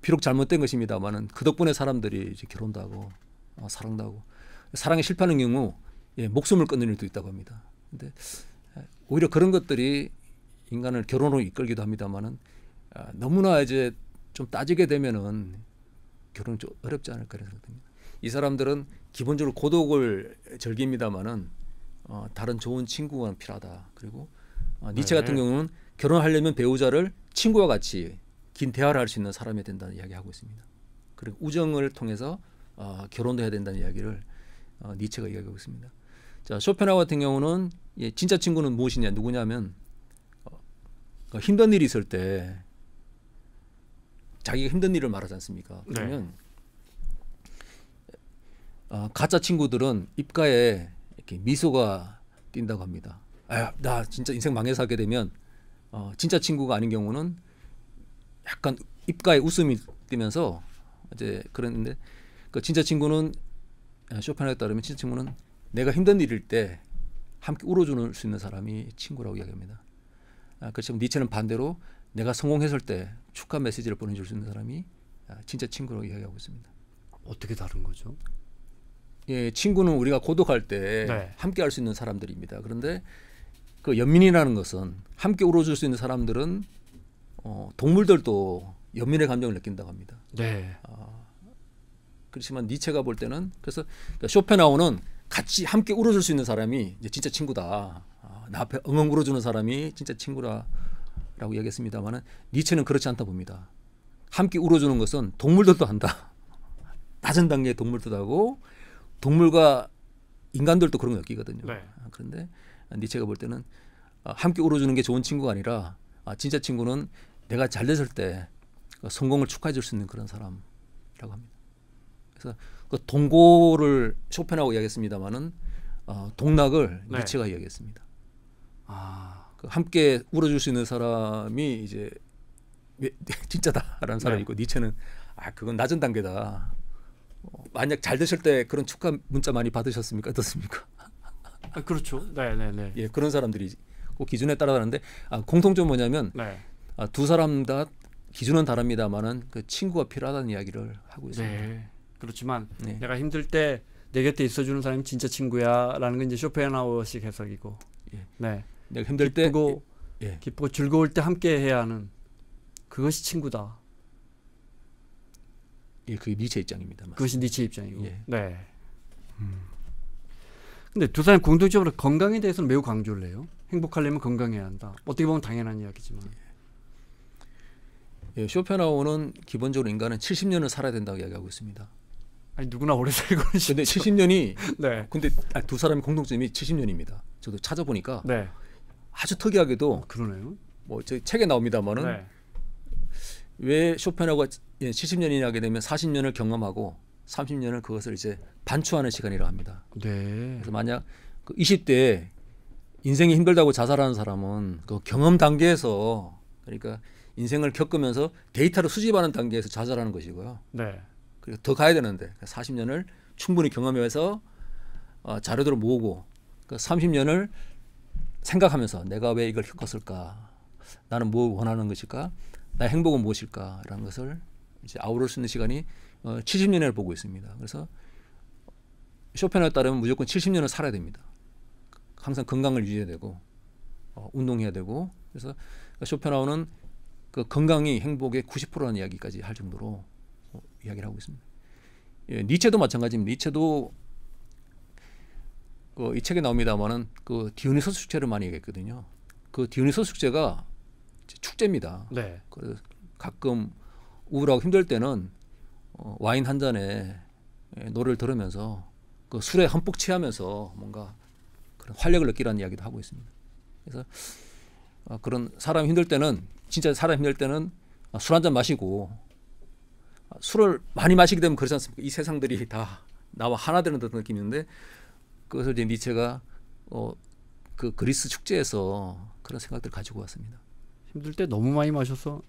비록 잘못된 것입니다만은 그 덕분에 사람들이 이제 결혼도 하고 사랑도 하고 사랑에 실패하는 경우 목숨을 끊는 일도 있다고 합니다. 근데 오히려 그런 것들이 인간을 결혼으로 이끌기도 합니다만은 너무나 이제 좀 따지게 되면은 결혼이 좀 어렵지 않을까 생각됩니다. 이 사람들은 기본적으로 고독을 즐깁니다만은 다른 좋은 친구가 필요하다. 그리고 니체 네. 같은 경우는 결혼하려면 배우자를 친구와 같이 긴 대화를 할 수 있는 사람이 된다는 이야기하고 있습니다. 그리고 우정을 통해서 결혼도 해야 된다는 이야기를 니체가 이야기하고 있습니다. 자, 쇼펜하우어 같은 경우는 진짜 친구는 무엇이냐, 누구냐면 힘든 일이 있을 때 자기가 힘든 일을 말하지 않습니까? 그러면 가짜 친구들은 입가에 이렇게 미소가 띈다고 합니다. 나 진짜 인생 망해서 하게 되면 진짜 친구가 아닌 경우는 약간 입가에 웃음이 띄면서 이제 그랬는데 그 진짜 친구는 쇼펜하우어에 따르면 진짜 친구는 내가 힘든 일일 때 함께 울어줄 수 있는 사람이 친구라고 이야기합니다. 그렇지만 니체는 반대로 내가 성공했을 때 축하 메시지를 보내줄 수 있는 사람이 진짜 친구라고 이야기하고 있습니다. 어떻게 다른 거죠? 예, 친구는 우리가 고독할 때 네. 함께 할 수 있는 사람들입니다. 그런데 그 연민이라는 것은 함께 울어줄 수 있는 사람들은 동물들도 연민의 감정을 느낀다고 합니다. 네. 그렇지만 니체가 볼 때는 그래서 쇼펜하우어는 같이 함께 울어줄 수 있는 사람이 이제 진짜 친구다. 나 앞에 엉엉 울어주는 사람이 진짜 친구라고 이야기했습니다만은 니체는 그렇지 않다 봅니다. 함께 울어주는 것은 동물들도 한다. 낮은 단계의 동물도 하고 동물과 인간들도 그런 거 느끼거든요. 네. 그런데 니체가 볼 때는 함께 울어주는 게 좋은 친구가 아니라 진짜 친구는 내가 잘 됐을 때 성공을 축하해 줄 수 있는 그런 사람이라고 합니다. 그래서 그 동고를 쇼펜하우어가 이야기했습니다만은 동락을 네. 니체가 이야기했습니다. 아, 그 함께 울어줄 수 있는 사람이 이제 진짜다라는 사람이 있고 니체는 그건 낮은 단계다. 만약 잘 되실 때 그런 축하 문자 많이 받으셨습니까? 어떻습니까? 그렇죠. 네. 예, 그런 사람들이 꼭 기준에 따라 다른데 공통점 뭐냐면 네. 두 사람 다 기준은 다릅니다만은 그 친구가 필요하다는 이야기를 하고 있습니다. 네. 그렇지만 네. 내가 힘들 때 내 곁에 있어주는 사람이 진짜 친구야라는 건 이제 쇼펜하우어식 해석이고. 예. 네. 내가 힘들 때 기쁘고 즐거울 때 함께 해야 하는 그것이 친구다. 예, 그게 니체 입장입니다. 그것이 니체 입장이고. 예. 네. 근데 두 사람 공통적으로 건강에 대해서는 매우 강조를 해요. 행복하려면 건강해야 한다. 어떻게 보면 당연한 이야기지만. 예, 쇼펜하우어는 기본적으로 인간은 70년을 살아야 된다고 이야기하고 있습니다. 아니 누구나 오래 살고는 싶죠. 근데 70년이 네. 근데 두 사람의 공통점이 70년입니다. 저도 찾아보니까 네. 아주 특이하게도 그러네요. 뭐 저희 책에 나옵니다만은 네. 왜 쇼펜하우어가 70년이나 하게 되면 40년을 경험하고 30년을 그것을 이제 반추하는 시간이라고 합니다. 네. 그래서 만약 그 20대에 인생이 힘들다고 자살하는 사람은 그 경험 단계에서 그러니까 인생을 겪으면서 데이터를 수집하는 단계에서 자살하는 것이고요. 네. 그리고 더 가야 되는데 40년을 충분히 경험해서 자료들을 모으고 그 30년을 생각하면서 내가 왜 이걸 겪었을까? 나는 뭐 원하는 것일까? 나의 행복은 무엇일까?라는 것을 이제 아우를 수 있는 시간이 70년을 보고 있습니다. 그래서 쇼펜하우어에 따르면 무조건 70년을 살아야 됩니다. 항상 건강을 유지해야 되고 운동해야 되고 그래서 쇼펜하우어는 그 건강이 행복의 90%라는 이야기까지 할 정도로 이야기를 하고 있습니다. 예, 니체도 마찬가지입니다. 니체도 이 책에 나옵니다만은 그 디오니소스 축제를 많이 얘기했거든요. 그 디오니소스 축제가 축제입니다. 네. 그래서 가끔 우울하고 힘들 때는 와인 한 잔에 노래를 들으면서 그 술에 흠뻑 취하면서 뭔가 그런 활력을 느끼라는 이야기도 하고 있습니다. 그래서 그런 사람이 힘들 때는 진짜 사람이 힘들 때는 술 한 잔 마시고 술을 많이 마시게 되면 그렇지 않습니까? 이 세상들이 다 나와 하나 되는 듯한 느낌인데 그것을 이제 니체가 그 그리스 축제에서 그런 생각들을 가지고 왔습니다. 힘들 때 너무 많이 마셔서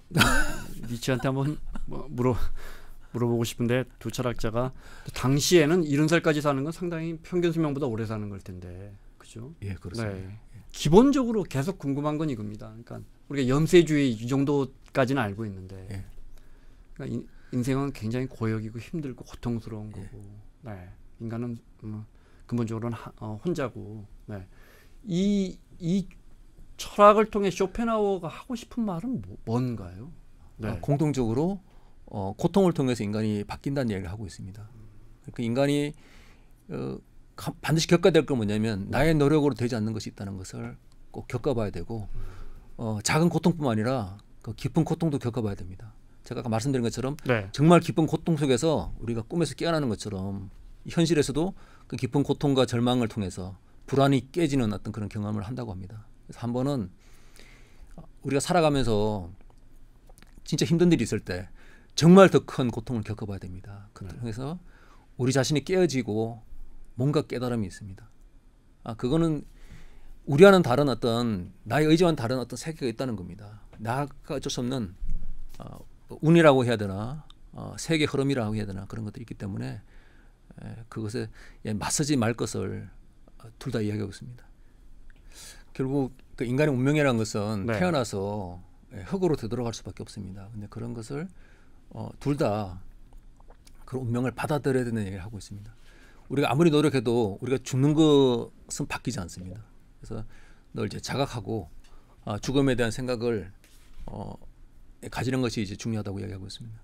니체한테 한번 물어보고 싶은데 두 철학자가 당시에는 70살까지 사는 건 상당히 평균 수명보다 오래 사는 걸 텐데 그죠? 예, 그렇습니다. 네. 기본적으로 계속 궁금한 건 이겁니다. 그러니까 우리가 염세주의 이 정도까지는 알고 있는데 예. 그러니까 인생은 굉장히 고역이고 힘들고 고통스러운 거고 네. 인간은 근본적으로는 혼자고 네. 이 철학을 통해 쇼펜하우어가 하고 싶은 말은 뭔가요? 네. 공통적으로 고통을 통해서 인간이 바뀐다는 이야기를 하고 있습니다. 그 인간이 반드시 겪어야 될 건 뭐냐면 나의 노력으로 되지 않는 것이 있다는 것을 꼭 겪어봐야 되고 작은 고통뿐만 아니라 그 깊은 고통도 겪어봐야 됩니다. 제가 아까 말씀드린 것처럼 네. 정말 깊은 고통 속에서 우리가 꿈에서 깨어나는 것처럼 현실에서도 그 깊은 고통과 절망을 통해서 불안이 깨지는 어떤 그런 경험을 한다고 합니다. 그래서 한 번은 우리가 살아가면서 진짜 힘든 일이 있을 때 정말 더 큰 고통을 겪어봐야 됩니다. 그래서 우리 자신이 깨어지고 뭔가 깨달음이 있습니다. 그거는 우리와는 다른 어떤 나의 의지와는 다른 어떤 세계가 있다는 겁니다. 나가 어쩔 수 없는 운이라고 해야 되나 세계 흐름이라고 해야 되나 그런 것들이 있기 때문에 그것에 맞서지 말 것을 둘 다 이야기하고 있습니다. 결국 그 인간의 운명이라는 것은 네. 태어나서 흙으로 되돌아갈 수밖에 없습니다. 근데 그런 것을 둘 다 그런 운명을 받아들여야 되는 얘기를 하고 있습니다. 우리가 아무리 노력해도 우리가 죽는 것은 바뀌지 않습니다. 그래서 널 이제 자각하고 죽음에 대한 생각을 가지는 것이 이제 중요하다고 이야기하고 있습니다.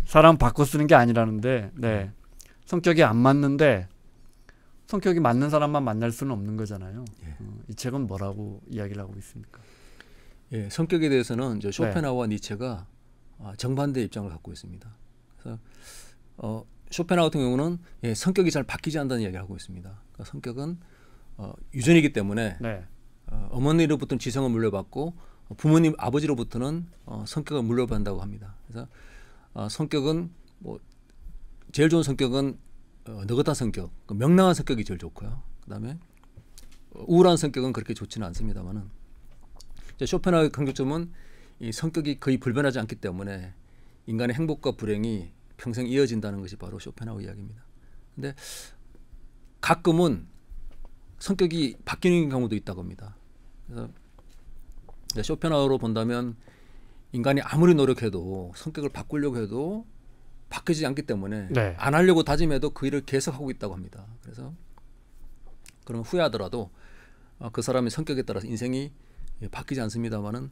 사람 바꿔 쓰는 게 아니라는데 네. 성격이 안 맞는데 성격이 맞는 사람만 만날 수는 없는 거잖아요. 예. 이 책은 뭐라고 이야기를 하고 있습니까? 예, 성격에 대해서는 이제 쇼펜하우와 니체가 정반대의 입장을 갖고 있습니다. 그래서 쇼펜하우 같은 경우는 성격이 잘 바뀌지 않는다는 이야기를 하고 있습니다. 그러니까 성격은 유전이기 때문에 네. 어머니로부터는 지성을 물려받고 부모님 아버지로부터는 성격을 물려받는다고 합니다. 그래서 성격은 뭐 제일 좋은 성격은 느긋한 성격, 명랑한 성격이 제일 좋고요. 그다음에 우울한 성격은 그렇게 좋지는 않습니다만은 쇼펜하우의 강조점은 이 성격이 거의 불변하지 않기 때문에 인간의 행복과 불행이 평생 이어진다는 것이 바로 쇼펜하우 이야기입니다. 근데 가끔은 성격이 바뀌는 경우도 있다고 합니다. 그래서 쇼펜하우로 본다면 인간이 아무리 노력해도 성격을 바꾸려고 해도 바뀌지 않기 때문에 네. 안 하려고 다짐해도 그 일을 계속하고 있다고 합니다. 그래서 그러면 후회하더라도 그 사람의 성격에 따라서 인생이 바뀌지 않습니다만은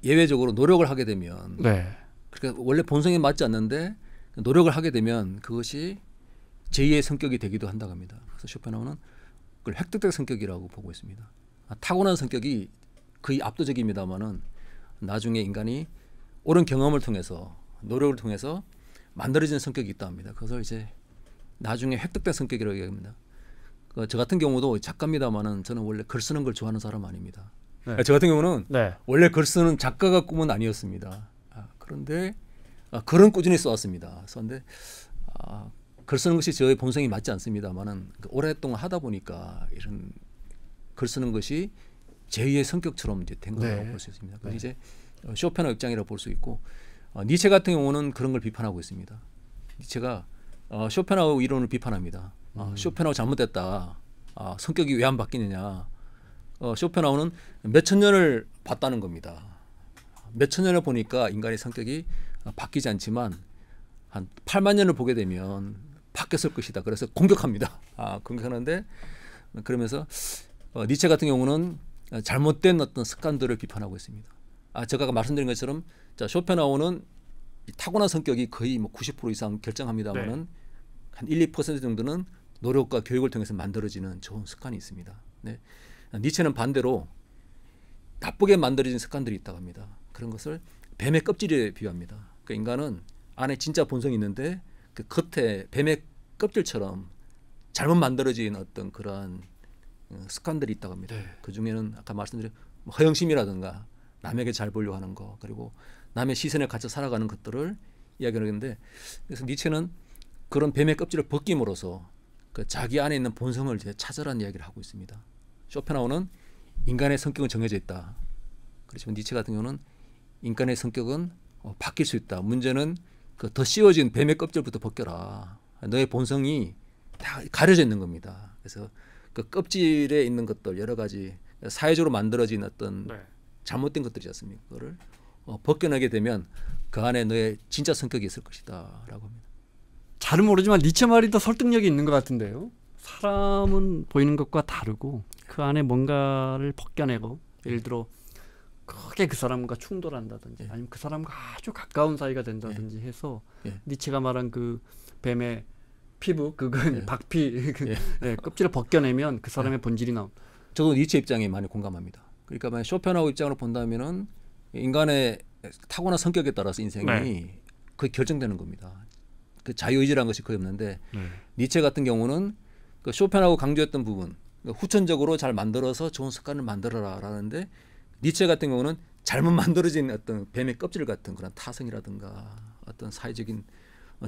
예외적으로 노력을 하게 되면 네. 그러니까 원래 본성에 맞지 않는데 노력을 하게 되면 그것이 제2의 성격이 되기도 한다고 합니다. 그래서 쇼펜하우는 그걸 획득된 성격이라고 보고 있습니다. 타고난 성격이 거의 압도적입니다만은 나중에 인간이 옳은 경험을 통해서 노력을 통해서 만들어진 성격이 있다 합니다. 그것을 이제 나중에 획득된 성격이라고 얘기합니다. 저 같은 경우도 작가입니다만은 저는 원래 글 쓰는 걸 좋아하는 사람 아닙니다. 네. 저 같은 경우는 네. 원래 글 쓰는 작가가 꿈은 아니었습니다. 그런데 글은 꾸준히 써왔습니다. 그런데 글 쓰는 것이 저의 본성이 맞지 않습니다만은 오랫동안 하다 보니까 이런 글 쓰는 것이 제2의 성격처럼 이제 된 거라고 네. 볼 수 있습니다. 네. 이제 쇼펜하우 입장이라고 볼 수 있고 니체 같은 경우는 그런 걸 비판하고 있습니다. 니체가 쇼펜하우 이론을 비판합니다. 쇼펜하우 잘못됐다. 성격이 왜 안 바뀌느냐. 쇼펜하우는 몇천 년을 봤다는 겁니다. 몇천 년을 보니까 인간의 성격이 바뀌지 않지만 한 8만 년을 보게 되면 바뀌었을 것이다. 그래서 공격합니다. 공격하는데 그러면서 니체 같은 경우는 잘못된 어떤 습관들을 비판하고 있습니다. 제가 아까 말씀드린 것처럼 쇼펜하우는 타고난 성격이 거의 뭐 90% 이상 결정합니다만은 네. 한 1~2% 정도는 노력과 교육을 통해서 만들어지는 좋은 습관이 있습니다. 네. 니체는 반대로 나쁘게 만들어진 습관들이 있다고 합니다. 그런 것을 뱀의 껍질에 비유합니다. 그러니까 인간은 안에 진짜 본성이 있는데 그 겉에 뱀의 껍질처럼 잘못 만들어진 어떤 그러한 습관들이 있다고 합니다. 네. 그 중에는 아까 말씀드린 허영심이라든가 남에게 잘 보려고 하는 거 그리고 남의 시선에 갇혀 살아가는 것들을 이야기하는데 그래서 니체는 그런 뱀의 껍질을 벗김으로써 그 자기 안에 있는 본성을 이제 찾으라는 이야기를 하고 있습니다. 쇼펜하우는 인간의 성격은 정해져 있다. 그렇지만 니체 같은 경우는 인간의 성격은 바뀔 수 있다. 문제는 그 더 씌워진 뱀의 껍질부터 벗겨라. 너의 본성이 다 가려져 있는 겁니다. 그래서 그 껍질에 있는 것들 여러 가지 사회적으로 만들어진 어떤 네. 잘못된 것들이지 않습니까? 그거를 벗겨내게 되면 그 안에 너의 진짜 성격이 있을 것이다라고 합니다. 잘은 모르지만 니체 말이 더 설득력이 있는 것 같은데요. 사람은 보이는 것과 다르고 그 안에 뭔가를 벗겨내고 예를 들어 크게 그 사람과 충돌한다든지 아니면 그 사람과 아주 가까운 사이가 된다든지 해서 니체가 말한 그 뱀의 피부 그건 박피 네, 껍질을 벗겨내면 그 사람의 본질이 나옵. 저도 니체 입장에 많이 공감합니다. 그러니까 만약 쇼펜하우어 입장으로 본다면은 인간의 타고난 성격에 따라서 인생이 거의 결정되는 겁니다. 그 자유의지라는 것이 거의 없는데 니체 같은 경우는 그 쇼펜하우어 강조했던 부분 후천적으로 잘 만들어서 좋은 습관을 만들어라라는데 니체 같은 경우는 잘못 만들어진 어떤 뱀의 껍질 같은 그런 타성이라든가 어떤 사회적인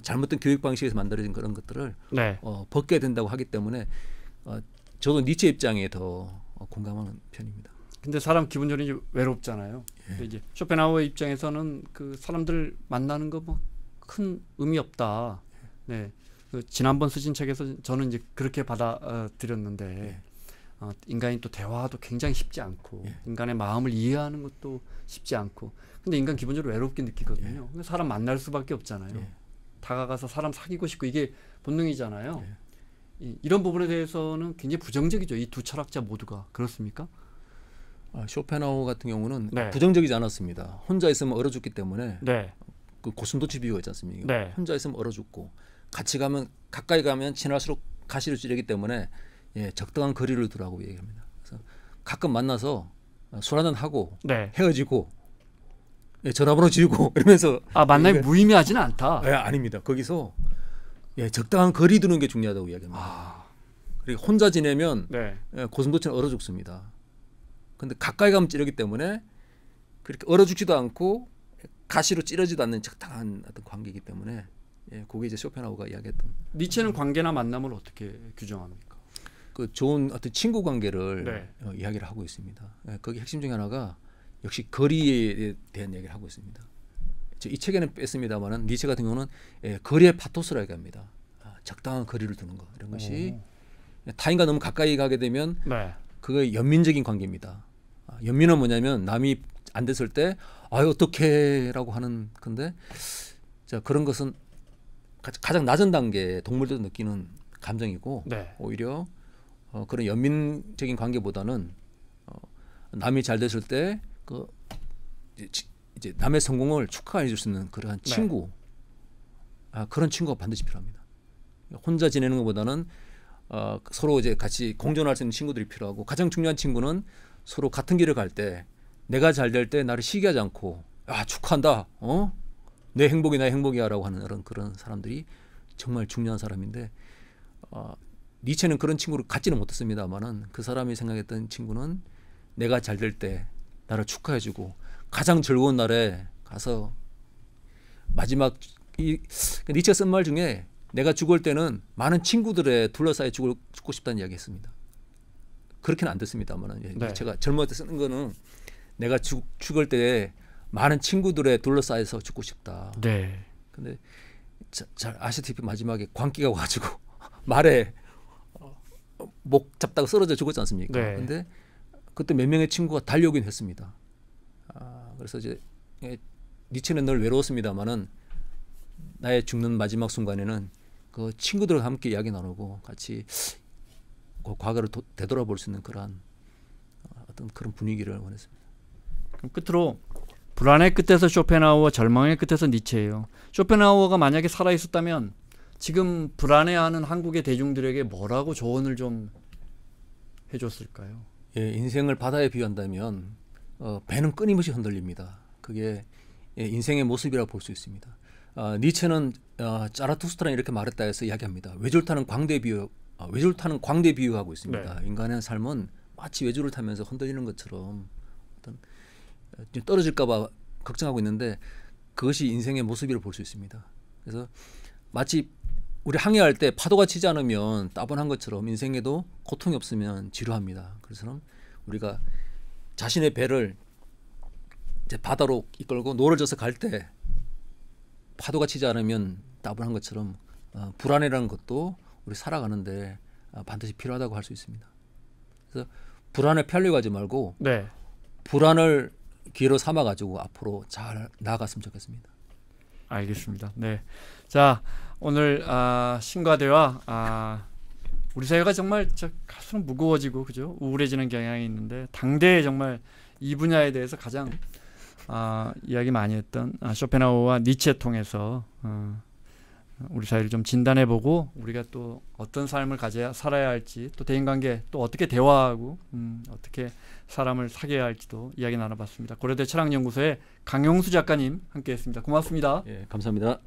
잘못된 교육 방식에서 만들어진 그런 것들을 벗겨야 된다고 하기 때문에 저도 니체 입장에 더 공감하는 편입니다. 근데 사람 기본적으로 이제 외롭잖아요. 근데 이제 쇼펜하우어 입장에서는 그 사람들 만나는 거 뭐 큰 의미 없다. 네. 그 지난번 쓰신 책에서 저는 이제 그렇게 받아들였는데 인간이 또 대화도 굉장히 쉽지 않고 인간의 마음을 이해하는 것도 쉽지 않고 근데 인간 기본적으로 외롭게 느끼거든요. 근데 사람 만날 수밖에 없잖아요. 다가가서 사람 사귀고 싶고 이게 본능이잖아요. 이런 부분에 대해서는 굉장히 부정적이죠. 이 두 철학자 모두가. 그렇습니까? 쇼펜하우어 같은 경우는 부정적이지 않았습니다. 혼자 있으면 얼어 죽기 때문에 그 고슴도치 비유가 있지 않습니까? 혼자 있으면 얼어 죽고 같이 가면 가까이 가면 친할수록 가시를 찌르기 때문에 적당한 거리를 두라고 얘기합니다. 그래서 가끔 만나서 술 한잔 하고 헤어지고 전화번호 지우고 이러면서 만남이 무의미하지는 않다. 아닙니다. 거기서 적당한 거리 두는 게 중요하다고 이야기합니다. 그리고 혼자 지내면 고슴도치는 얼어 죽습니다. 근데 가까이 가면 찌르기 때문에 그렇게 얼어 죽지도 않고 가시로 찌르지도 않는 적당한 어떤 관계이기 때문에 그게 이제 쇼펜하우어가 이야기했던. 니체는 관계나 만남을 어떻게 규정합니까? 그 좋은 어떤 친구 관계를 이야기를 하고 있습니다. 거기 핵심 중에 하나가 역시 거리에 대한 이야기를 하고 있습니다. 이 책에는 뺐습니다만은 니체 같은 경우는 거리의 파토스라고 얘기합니다. 적당한 거리를 두는 거 이런 것이 타인과 너무 가까이 가게 되면 그거 연민적인 관계입니다. 연민은 뭐냐면 남이 안 됐을 때 어떡해라고 하는 건데 자 그런 것은 가장 낮은 단계 동물들도 느끼는 감정이고 오히려 그런 연민적인 관계보다는 남이 잘 됐을 때 그 이제 남의 성공을 축하해 줄 수 있는 그러한 친구 그런 친구가 반드시 필요합니다. 혼자 지내는 것보다는 서로 이제 같이 공존할 수 있는 친구들이 필요하고 가장 중요한 친구는 서로 같은 길을 갈 때 내가 잘 될 때 나를 시기하지 않고 축하한다. 내 행복이 나의 행복이야라고 하는 그런 사람들이 정말 중요한 사람인데 니체는 그런 친구를 갖지는 못했습니다만은 그 사람이 생각했던 친구는 내가 잘 될 때 나를 축하해주고 가장 즐거운 날에 가서 마지막 니체가 쓴 말 중에 내가 죽을 때는 많은 친구들에 둘러싸여 죽고 싶다는 이야기했습니다. 그렇게는 안 됐습니다만은 니체가 젊을 때 쓰는 거는 내가 죽을 때 많은 친구들에 둘러싸여서 죽고 싶다. 근데 잘 아시다시피 마지막에 광기가 와가지고 말에 목 잡다가 쓰러져 죽었지 않습니까? 근데 그때 몇 명의 친구가 달려오긴 했습니다. 그래서 이제 니체는 늘 외로웠습니다만은 나의 죽는 마지막 순간에는 그 친구들과 함께 이야기 나누고 같이 그 과거를 되돌아볼 수 있는 그러한 어떤 그런 분위기를 원했습니다. 그럼 끝으로 불안의 끝에서 쇼펜하우어, 절망의 끝에서 니체예요. 쇼펜하우어가 만약에 살아 있었다면 지금 불안해하는 한국의 대중들에게 뭐라고 조언을 좀 해줬을까요? 인생을 바다에 비유한다면 배는 끊임없이 흔들립니다. 그게 인생의 모습이라고 볼 수 있습니다. 니체는 자라투스트라는 이렇게 말했다 해서 이야기합니다. 외줄 타는 광대 비유하고 있습니다. 인간의 삶은 마치 외줄을 타면서 흔들리는 것처럼 어떤 떨어질까봐 걱정하고 있는데 그것이 인생의 모습이라고 볼 수 있습니다. 그래서 마치 우리 항해할 때 파도가 치지 않으면 따분한 것처럼 인생에도 고통이 없으면 지루합니다. 그래서 우리가 자신의 배를 이제 바다로 이끌고 노를 져서 갈 때 파도가 치지 않으면 따분한 것처럼 불안이라는 것도 우리 살아가는데 반드시 필요하다고 할 수 있습니다. 그래서 불안을 펴려고 하지 말고 불안을 기회로 삼아가지고 앞으로 잘 나아갔으면 좋겠습니다. 알겠습니다. 자 오늘 신과대와 우리 사회가 정말 갈수록 무거워지고 그죠? 우울해지는 경향이 있는데 당대에 정말 이 분야에 대해서 가장 이야기 많이 했던 쇼펜하우어와 니체 통해서 우리 사회를 좀 진단해보고 우리가 또 어떤 삶을 살아야 할지, 또 대인관계 또 어떻게 대화하고 어떻게 사람을 사귀어야 할지도 이야기 나눠봤습니다. 고려대 철학연구소의 강용수 작가님 함께했습니다. 고맙습니다. 예, 감사합니다.